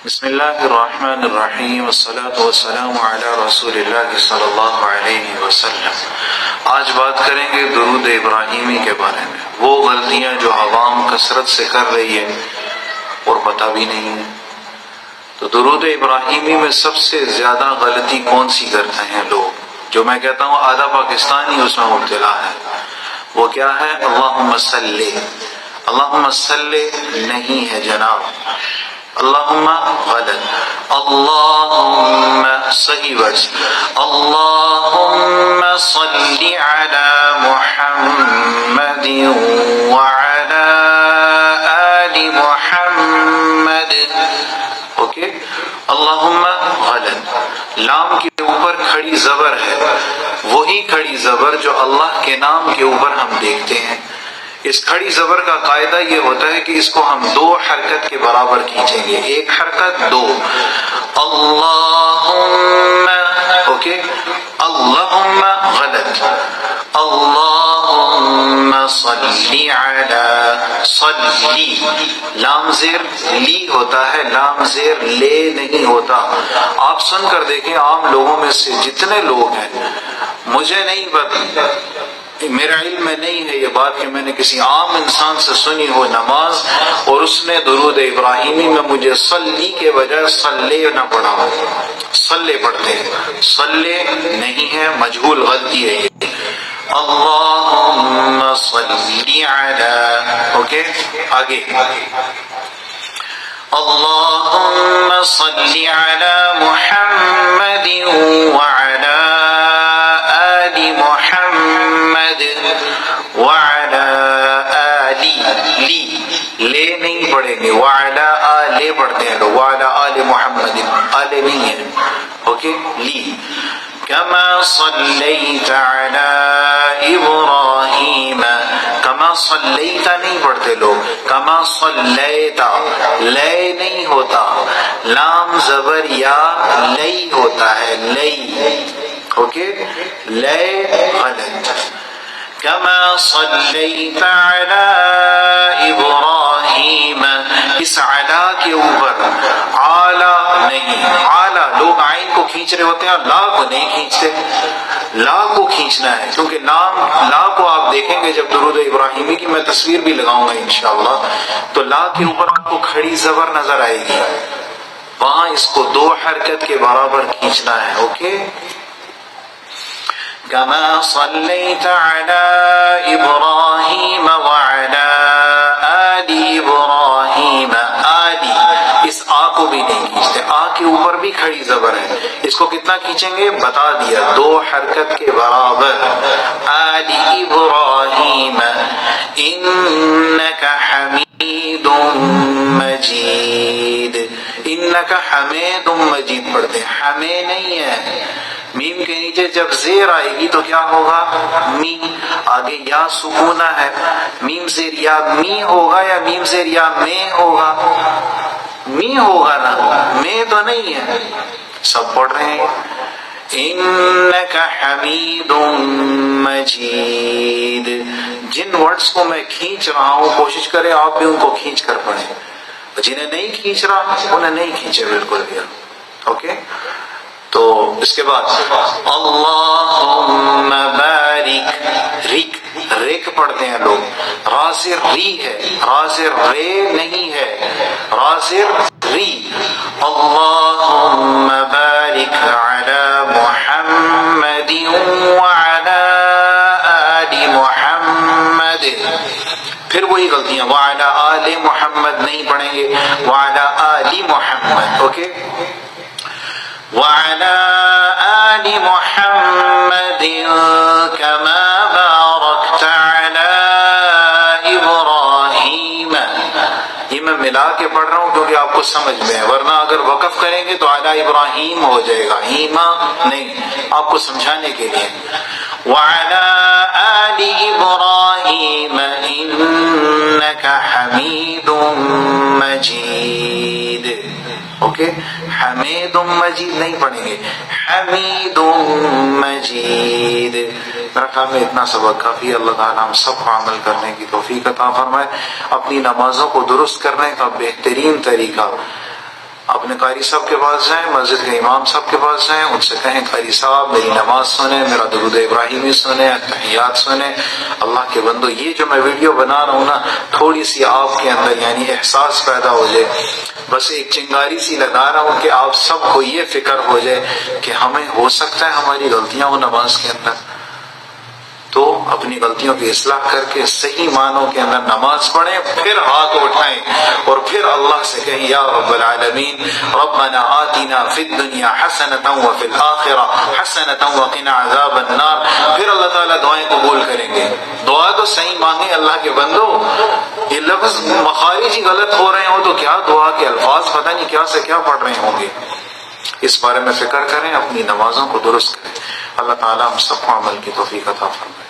بسم اللہ الرحمن الرحیم والصلاة والسلام علی رسول اللہ صلی اللہ علیہ وسلم۔ آج بات کریں گے درود ابراہیمی کے بارے میں، وہ غلطیاں جو عوام کثرت سے کر رہی ہے اور پتہ بھی نہیں ہے۔ تو درود ابراہیمی میں سب سے زیادہ غلطی کون سی کرتے ہیں لوگ؟ جو میں کہتا ہوں آدھا پاکستانی اس میں مبتلا ہے۔ وہ کیا ہے؟ اللہم صلی۔ اللہم صلی نہیں ہے جناب، اللہم غلط، اللہم صحیح ورڈ، اللہم صلی علی محمد وعلی آل محمد۔ اوکے، اللہم غلط، لام کے اوپر کھڑی زبر ہے، وہی کھڑی زبر جو اللہ کے نام کے اوپر ہم دیکھتے ہیں۔ اس کھڑی زبر کا قاعدہ یہ ہوتا ہے کہ اس کو ہم دو حرکت کے برابر کھینچیں گے، ایک حرکت دو، اللہم، اوکے، اللہم غلط، اللہم صلی علی، صلی، لام زیر لی ہوتا ہے، لام زیر لے نہیں ہوتا۔ آپ سن کر دیکھیں عام لوگوں میں سے جتنے لوگ ہیں، مجھے نہیں پتا، میرا علم میں نہیں ہے یہ بات کہ میں نے کسی عام انسان سے سنی ہو نماز اور اس نے درود ابراہیمی میں مجھے صلی کے بجائے صلی نہ پڑھا ہو۔ صلی پڑھتے ہیں، صلی نہیں ہے، مجہول غلطی ہے یہ۔ اللہم صلی علی، اوکے، آگے، اللہم صلی علی محمد وعلی آل محمد وعلی آلی، لی، لے نہیں پڑھیں گے، وعلی آل پڑھتے ہیں لوگ، وعلی آل محمد، آل نہیں ہے، اوکے، لی، کما صلیت علی ابراہیم، کما صلیت نہیں پڑھتے لوگ، کما صلیت، لے نہیں ہوتا، لام زبر یا لئی ہوتا ہے، لئی، اوکے، لے غلط، کما صلیت علی ابراہیم، اس علا کے اوپر عالی نہیں، عالی لوگ عین کو کھینچ رہے ہوتے ہیں، لا کو نہیں کھینچتے، لا کو کھینچنا ہے، کیونکہ لا کو آپ دیکھیں گے جب درود ابراہیمی کی میں تصویر بھی لگاؤں گا انشاءاللہ، تو لا کے اوپر آپ کو کھڑی زبر نظر آئے گی، وہاں اس کو دو حرکت کے برابر کھینچنا ہے، اوکے، کما صلیت علی ابراہیم وعلی آل ابراہیم، آلی، اس آ کو بھی نہیں کھینچتے، آ کے اوپر بھی کھڑی زبر ہے، اس کو کتنا کھینچیں گے بتا دیا، دو حرکت کے برابر، آل ابراہیم انک حمید مجید، انک حمید مجید پڑھتے ہیں، ہمیں نہیں ہے، میم کے نیچے جب زیر آئے گی تو کیا ہوگا؟ می، آگے یا سکونہ ہے، میم زیر یا می ہوگا یا میم زیر یا میں ہوگا؟ می ہوگا نا، میں تو نہیں ہے، سب پڑھ رہے ہیں، انک حمید مجید۔ جن ورڈز کو میں کھینچ رہا ہوں کوشش کریں آپ بھی ان کو کھینچ کر پڑھیں، جنہیں نہیں کھینچ رہا انہیں نہیں کھینچے بالکل بھی، اوکے۔ تو اس کے بعد اللہم بارک، ریک، ریک پڑھتے ہیں لوگ، رازر ری ہے، رازر رے نہیں ہے، رازر ری، اللہم بارک علی محمد وعلی آل محمد، پھر وہی غلطیاں، وعلی آل محمد نہیں پڑھیں گے، وعلی آل محمد، اوکے، وعلى آل محمد كما باركت على إبراهيم، یہ میں ملا کے پڑھ رہا ہوں کیونکہ آپ کو سمجھ میں ہے، ورنہ اگر وقف کریں گے تو علی ابراہیم ہو جائے گا، ہیما نہیں، آپ کو سمجھانے کے لیے، وعلى آل إبراهيم إنك حميد مجيد، اوکے، حمید مجید نہیں پڑھیں گے، حمید مجید۔ میرا خیال میں اتنا سبق کافی، اللہ تعالیٰ ہم سب کو عمل کرنے کی توفیق عطا فرمائے۔ اپنی نمازوں کو درست کرنے کا بہترین طریقہ، اپنی اپنے قاری صاحب کے پاس جائیں، مسجد کے امام صاحب کے پاس جائیں، ان سے کہیں قاری صاحب میری نماز سنیں، میرا درود ابراہیمی سنیں، تحیات سنیں۔ اللہ کے بندو یہ جو میں ویڈیو بنا رہا ہوں نا، تھوڑی سی آپ کے اندر یعنی احساس پیدا ہو جائے، بس ایک چنگاری سی لگا رہا ہوں کہ آپ سب کو یہ فکر ہو جائے کہ ہمیں ہو سکتا ہے ہماری غلطیاں ہو نماز کے اندر، تو اپنی غلطیوں کی اصلاح کر کے صحیح معنوں کے اندر نماز پڑھیں، پھر ہاتھ اٹھائیں اور پھر اللہ سے کہیں یا رب العالمین ربنا آتنا فی الدنیا حسنۃ وفی الآخرہ حسنۃ وقنا عذاب النار۔ پھر اللہ تعالیٰ دعائیں قبول کریں گے۔ دعا تو صحیح مانگیں اللہ کے بندو، یہ لفظ مخارج غلط ہو رہے ہوں تو کیا دعا کے الفاظ پتہ نہیں کیا سے کیا پڑھ رہے ہوں گے۔ اس بارے میں فکر کریں، اپنی نمازوں کو درست کریں۔ اللہ تعالیٰ ہم سب کو عمل کی توفیق عطا فرمائے۔